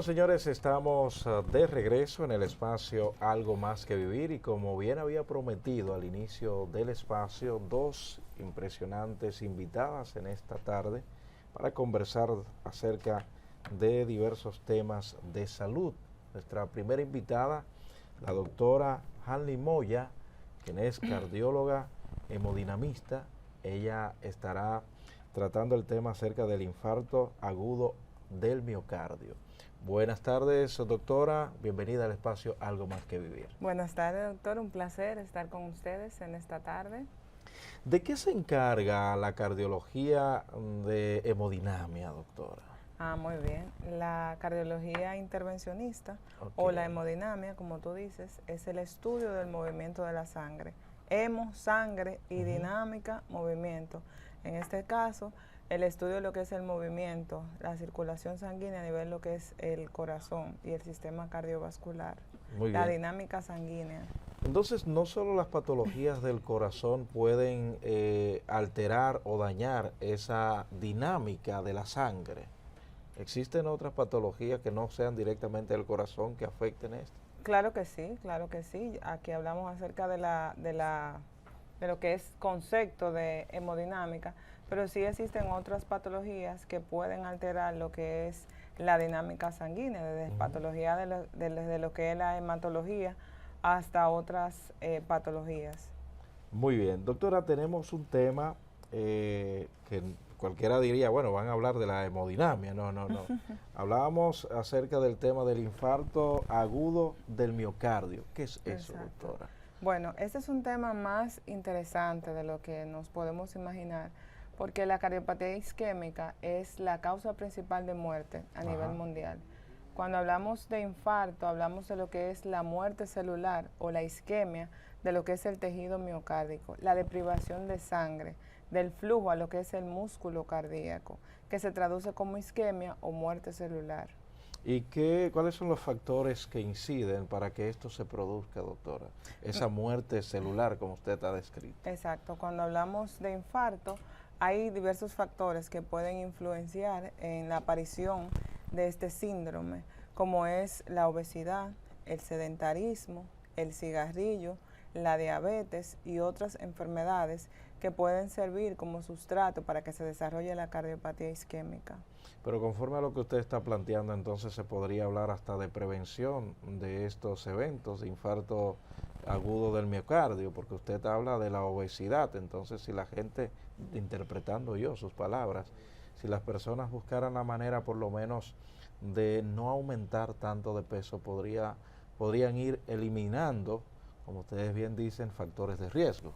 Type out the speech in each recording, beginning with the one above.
Bueno, señores, estamos de regreso en el espacio Algo Más que Vivir y como bien había prometido al inicio del espacio, dos impresionantes invitadas en esta tarde para conversar acerca de diversos temas de salud. Nuestra primera invitada, la doctora Hanly Moya, quien es cardióloga hemodinamista. Ella estará tratando el tema acerca del infarto agudo del miocardio. Buenas tardes, doctora. Bienvenida al espacio Algo Más que Vivir. Buenas tardes, doctor. Un placer estar con ustedes en esta tarde. ¿De qué se encarga la cardiología de hemodinamia, doctora? Muy bien. La cardiología intervencionista o la hemodinamia, como tú dices, es el estudio del movimiento de la sangre. Hemo, sangre, y dinámica, movimiento. En este caso, el estudio de lo que es el movimiento, la circulación sanguínea a nivel de lo que es el corazón y el sistema cardiovascular. Muy la bien. dinámica sanguínea. Entonces, no solo las patologías del corazón pueden alterar o dañar esa dinámica de la sangre. ¿Existen otras patologías que no sean directamente del corazón que afecten esto? Claro que sí, claro que sí. Aquí hablamos acerca de lo que es concepto de hemodinámica, pero sí existen otras patologías que pueden alterar lo que es la dinámica sanguínea, desde patología de lo que es la hematología hasta otras patologías. Muy bien, doctora, tenemos un tema que cualquiera diría, bueno, van a hablar de la hemodinamia. No. Hablábamos acerca del tema del infarto agudo del miocardio. ¿Qué es eso, Exacto. doctora? Bueno, este es un tema más interesante de lo que nos podemos imaginar, porque la cardiopatía isquémica es la causa principal de muerte a nivel mundial. Cuando hablamos de infarto, hablamos de lo que es la muerte celular o la isquemia de lo que es el tejido miocárdico, la deprivación de sangre, del flujo a lo que es el músculo cardíaco, que se traduce como isquemia o muerte celular. ¿Y cuáles son los factores que inciden para que esto se produzca, doctora? Esa muerte celular, como usted ha descrito. Exacto. Cuando hablamos de infarto, hay diversos factores que pueden influenciar en la aparición de este síndrome, como es la obesidad, el sedentarismo, el cigarrillo, la diabetes y otras enfermedades que pueden servir como sustrato para que se desarrolle la cardiopatía isquémica. Pero conforme a lo que usted está planteando, entonces se podría hablar hasta de prevención de estos eventos de infarto agudo del miocardio, porque usted habla de la obesidad. Entonces, si la gente, interpretando yo sus palabras, si las personas buscaran la manera por lo menos de no aumentar tanto de peso, podrían ir eliminando, como ustedes bien dicen, factores de riesgo.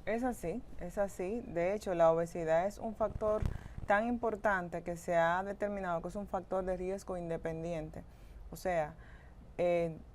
Es así, es así. De hecho, la obesidad es un factor tan importante que se ha determinado que es un factor de riesgo independiente. O sea,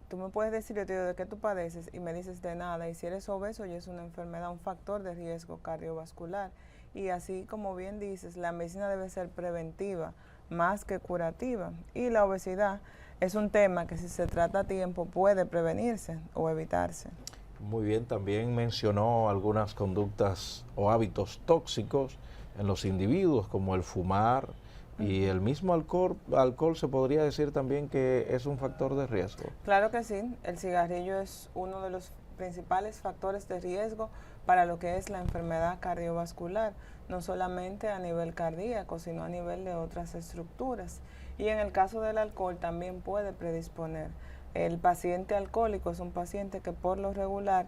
tú me puedes decir, yo te digo, ¿de qué tú padeces? Y me dices de nada. Y si eres obeso, ya es una enfermedad, un factor de riesgo cardiovascular. Y así como bien dices, la medicina debe ser preventiva más que curativa. Y la obesidad es un tema que si se trata a tiempo puede prevenirse o evitarse. Muy bien, también mencionó algunas conductas o hábitos tóxicos en los individuos, como el fumar y el mismo alcohol se podría decir también que es un factor de riesgo. Claro que sí, el cigarrillo es uno de los principales factores de riesgo para lo que es la enfermedad cardiovascular, no solamente a nivel cardíaco, sino a nivel de otras estructuras. Y en el caso del alcohol también puede predisponer. El paciente alcohólico es un paciente que por lo regular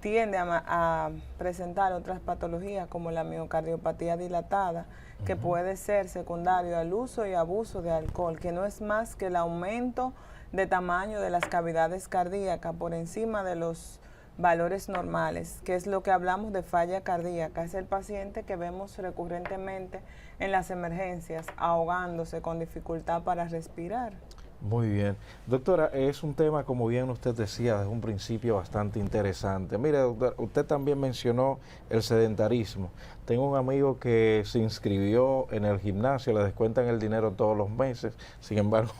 tiende a presentar otras patologías como la miocardiopatía dilatada, que puede ser secundario al uso y abuso de alcohol, que no es más que el aumento de tamaño de las cavidades cardíacas por encima de los valores normales, que es lo que hablamos de falla cardíaca. Es el paciente que vemos recurrentemente en las emergencias ahogándose con dificultad para respirar. Muy bien. Doctora, es un tema, como bien usted decía, desde un principio bastante interesante. Mire, doctora, usted también mencionó el sedentarismo. Tengo un amigo que se inscribió en el gimnasio, le descuentan el dinero todos los meses, sin embargo,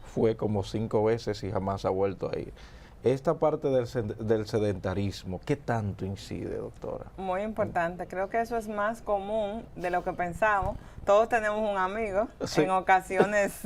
fue como 5 veces y jamás ha vuelto a ir. esta parte del sedentarismo, ¿qué tanto incide, doctora? Muy importante, creo que eso es más común de lo que pensamos. Todos tenemos un amigo, Sí. en ocasiones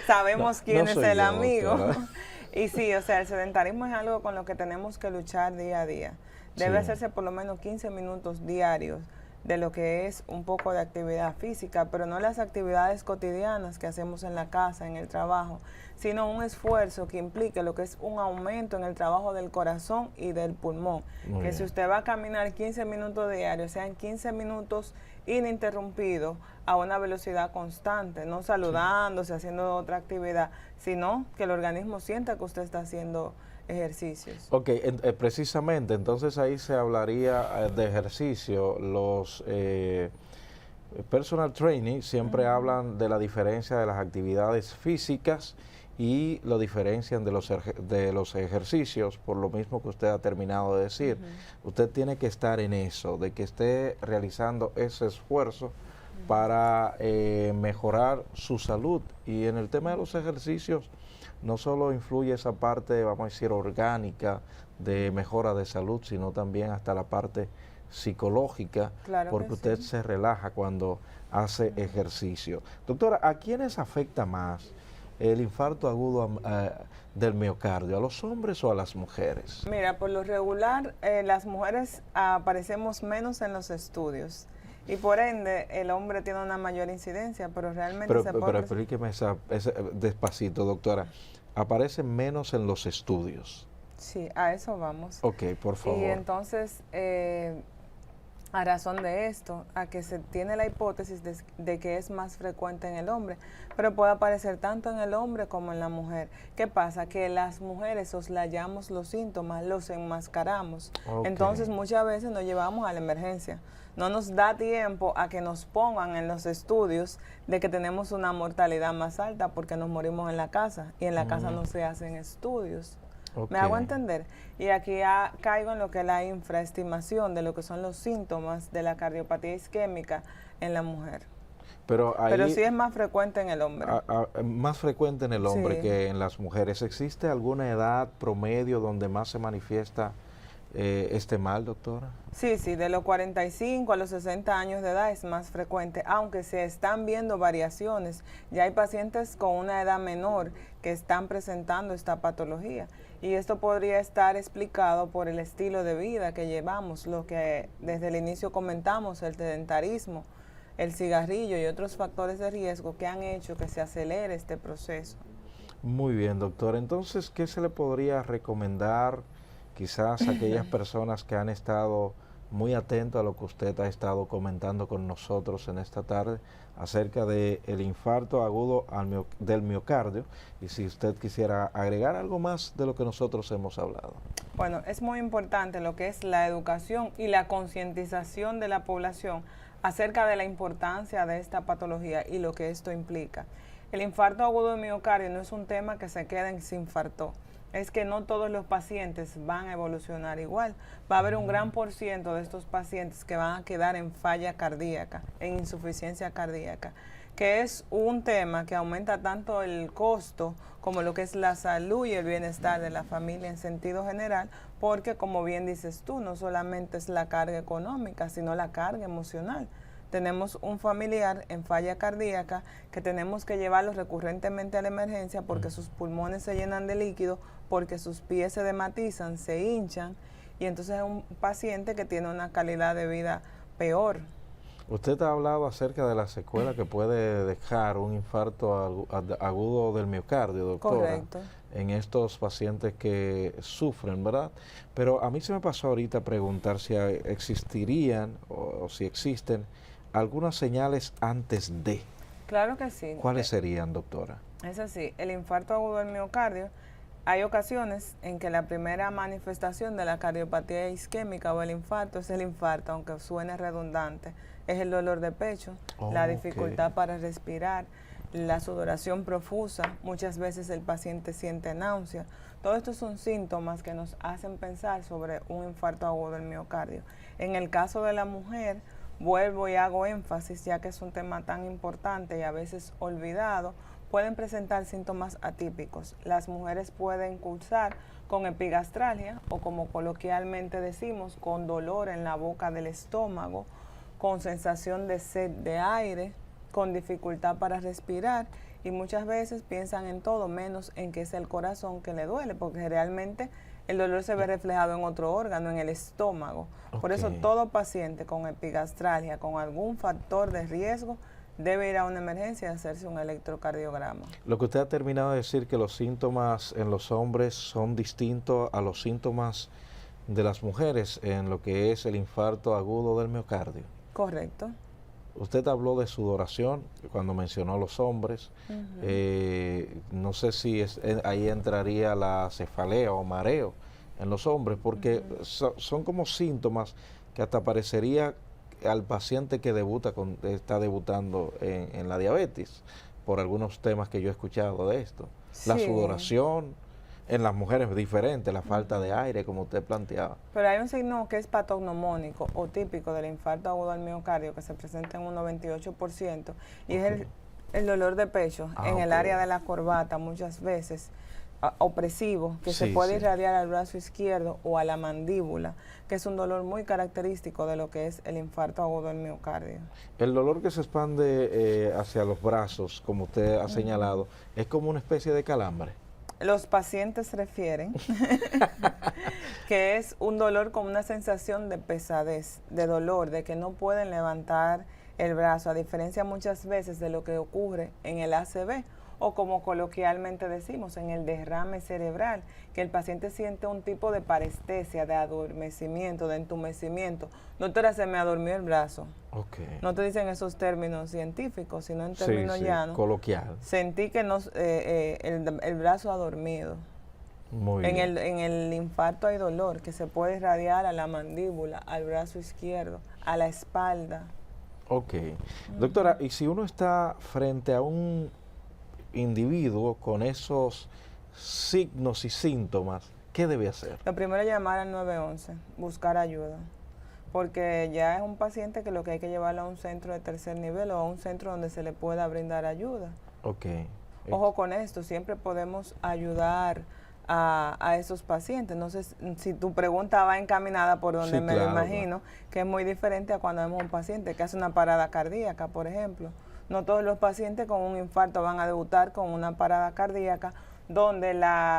sabemos quién no es soy el yo, amigo. doctora. Y sí, o sea, el sedentarismo es algo con lo que tenemos que luchar día a día. Debe Sí. hacerse por lo menos 15 minutos diarios de lo que es un poco de actividad física, pero no las actividades cotidianas que hacemos en la casa, en el trabajo, sino un esfuerzo que implique lo que es un aumento en el trabajo del corazón y del pulmón. Muy Que bien. si usted va a caminar 15 minutos diarios, sean 15 minutos ininterrumpidos a una velocidad constante, no saludándose, haciendo otra actividad, sino que el organismo sienta que usted está haciendo ejercicios. Ok, precisamente, entonces ahí se hablaría de ejercicio. Los personal training siempre hablan de la diferencia de las actividades físicas y lo diferencian de los ejercicios, por lo mismo que usted ha terminado de decir. Usted tiene que estar en eso, de que esté realizando ese esfuerzo para mejorar su salud. Y en el tema de los ejercicios, no solo influye esa parte, vamos a decir, orgánica de mejora de salud, sino también hasta la parte psicológica, Claro porque que usted sí. se relaja cuando hace ejercicio. Doctora, ¿a quiénes afecta más el infarto agudo del miocardio? ¿A los hombres o a las mujeres? Mira, por lo regular, las mujeres aparecemos menos en los estudios y por ende el hombre tiene una mayor incidencia, pero realmente Pero, se pero puede... explíqueme despacito, doctora. Aparecen menos en los estudios. Sí, a eso vamos. Ok, por favor. Y entonces, a razón de esto, a que se tiene la hipótesis de que es más frecuente en el hombre, pero puede aparecer tanto en el hombre como en la mujer. ¿Qué pasa? Que las mujeres soslayamos los síntomas, los enmascaramos. Ok. Entonces muchas veces nos llevamos a la emergencia. No nos da tiempo a que nos pongan en los estudios de que tenemos una mortalidad más alta porque nos morimos en la casa y en la casa no se hacen estudios. Ok. ¿Me hago entender? Y aquí caigo en lo que es la infraestimación de lo que son los síntomas de la cardiopatía isquémica en la mujer. Pero Sí es más frecuente en el hombre. más frecuente en el hombre Sí. que en las mujeres. ¿Existe alguna edad promedio donde más se manifiesta este mal, doctora? Sí, de los 45 a los 60 años de edad es más frecuente, aunque se están viendo variaciones. Ya hay pacientes con una edad menor que están presentando esta patología. Y esto podría estar explicado por el estilo de vida que llevamos, lo que desde el inicio comentamos, el sedentarismo, el cigarrillo y otros factores de riesgo que han hecho que se acelere este proceso. Muy bien, doctor. Entonces, ¿qué se le podría recomendar quizás a aquellas personas que han estado muy atentos a lo que usted ha estado comentando con nosotros en esta tarde acerca del infarto agudo del miocardio? Y si usted quisiera agregar algo más de lo que nosotros hemos hablado. Bueno, es muy importante lo que es la educación y la concientización de la población acerca de la importancia de esta patología y lo que esto implica. El infarto agudo del miocardio no es un tema que se quede en se infartó. Es que no todos los pacientes van a evolucionar igual. Va a haber un gran por ciento de estos pacientes que van a quedar en falla cardíaca, en insuficiencia cardíaca, que es un tema que aumenta tanto el costo como lo que es la salud y el bienestar de la familia en sentido general, porque como bien dices tú, no solamente es la carga económica, sino la carga emocional. Tenemos un familiar en falla cardíaca que tenemos que llevarlo recurrentemente a la emergencia porque sus pulmones se llenan de líquido, porque sus pies se dermatizan, se hinchan, y entonces es un paciente que tiene una calidad de vida peor. Usted ha hablado acerca de la secuela que puede dejar un infarto agudo del miocardio, doctora. Correcto. En estos pacientes que sufren, ¿verdad? Pero a mí se me pasó ahorita preguntar si existirían o si existen algunas señales antes de. Claro que sí. ¿Cuáles serían, doctora? Es así, el infarto agudo del miocardio, hay ocasiones en que la primera manifestación de la cardiopatía isquémica o el infarto es el infarto, aunque suene redundante. Es el dolor de pecho, la dificultad para respirar, la sudoración profusa, muchas veces el paciente siente náusea. Todos estos son síntomas que nos hacen pensar sobre un infarto agudo del miocardio. En el caso de la mujer, vuelvo y hago énfasis, ya que es un tema tan importante y a veces olvidado, pueden presentar síntomas atípicos. Las mujeres pueden cursar con epigastralgia o, como coloquialmente decimos, con dolor en la boca del estómago, con sensación de sed de aire, con dificultad para respirar, y muchas veces piensan en todo menos en que es el corazón que le duele, porque realmente el dolor se ve reflejado en otro órgano, en el estómago. Por eso todo paciente con epigastralgia, con algún factor de riesgo, debe ir a una emergencia y hacerse un electrocardiograma. Lo que usted ha terminado de decir, que los síntomas en los hombres son distintos a los síntomas de las mujeres en lo que es el infarto agudo del miocardio. Correcto. Usted habló de sudoración cuando mencionó los hombres. No sé si ahí entraría la cefalea o mareo en los hombres, porque son como síntomas que hasta parecería al paciente que está debutando en la diabetes, por algunos temas que yo he escuchado de esto. Sí. La sudoración, en las mujeres es diferente, la falta de aire, como usted planteaba. Pero hay un signo que es patognomónico o típico del infarto agudo al miocardio, que se presenta en un 98%, y es el dolor de pecho en el área de la corbata, muchas veces opresivo, que se puede irradiar al brazo izquierdo o a la mandíbula, que es un dolor muy característico de lo que es el infarto agudo al miocardio. El dolor que se expande hacia los brazos, como usted ha señalado, es como una especie de calambre. Los pacientes refieren que es un dolor con una sensación de pesadez, de dolor, de que no pueden levantar el brazo, a diferencia muchas veces de lo que ocurre en el ACV, o como coloquialmente decimos, en el derrame cerebral, que el paciente siente un tipo de parestesia, de adormecimiento, de entumecimiento. Doctora, se me adormió el brazo. No te dicen esos términos científicos, sino en términos llanos. Coloquial. Sentí que el brazo ha dormido. Muy bien. En el infarto hay dolor que se puede irradiar a la mandíbula, al brazo izquierdo, a la espalda. Doctora, y si uno está frente a un individuo con esos signos y síntomas, ¿qué debe hacer? Lo primero es llamar al 911, buscar ayuda, porque ya es un paciente que lo que hay que llevarlo a un centro de tercer nivel o a un centro donde se le pueda brindar ayuda. Ojo con esto, siempre podemos ayudar a esos pacientes. No sé si tu pregunta va encaminada por donde me lo imagino, que es muy diferente a cuando vemos un paciente que hace una parada cardíaca, por ejemplo. No todos los pacientes con un infarto van a debutar con una parada cardíaca, donde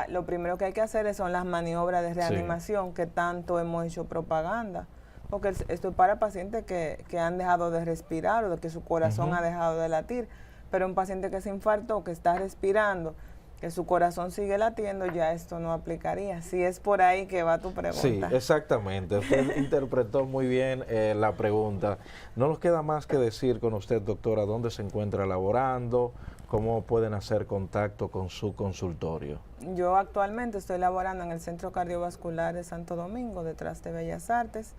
lo primero que hay que hacer son las maniobras de reanimación que tanto hemos hecho propaganda. Porque esto es para pacientes que han dejado de respirar o de que su corazón ha dejado de latir. Pero un paciente que se infartó, que está respirando, que su corazón sigue latiendo, ya esto no aplicaría. Si es por ahí que va tu pregunta. Sí, exactamente. Usted interpretó muy bien la pregunta. No nos queda más que decir con usted, doctora, dónde se encuentra laborando, cómo pueden hacer contacto con su consultorio. Yo actualmente estoy laborando en el Centro Cardiovascular de Santo Domingo, detrás de Bellas Artes.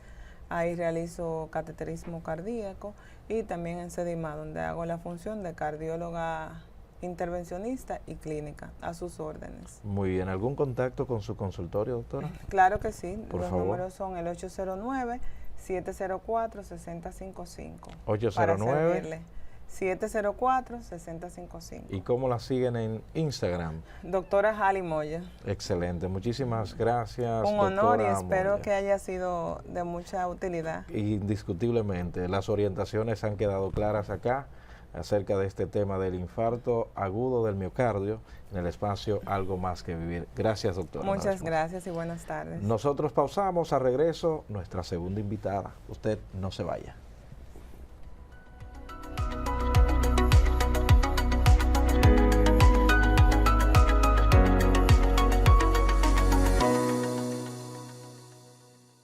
Ahí realizo cateterismo cardíaco y también en CEDIMA, donde hago la función de cardióloga intervencionista y clínica, a sus órdenes. Muy bien. ¿Algún contacto con su consultorio, doctora? Claro que sí. Por Los favor. Números son el 809-704-6055. 809 704-6055. ¿Y cómo la siguen en Instagram? Doctora Jali Moya. Excelente, muchísimas gracias. Un honor y doctora espero Moya. que haya sido de mucha utilidad. Indiscutiblemente, las orientaciones han quedado claras acá acerca de este tema del infarto agudo del miocardio en el espacio Algo Más que Vivir. Gracias, doctora. Muchas gracias y buenas tardes. Nosotros pausamos, a regreso nuestra segunda invitada. Usted no se vaya.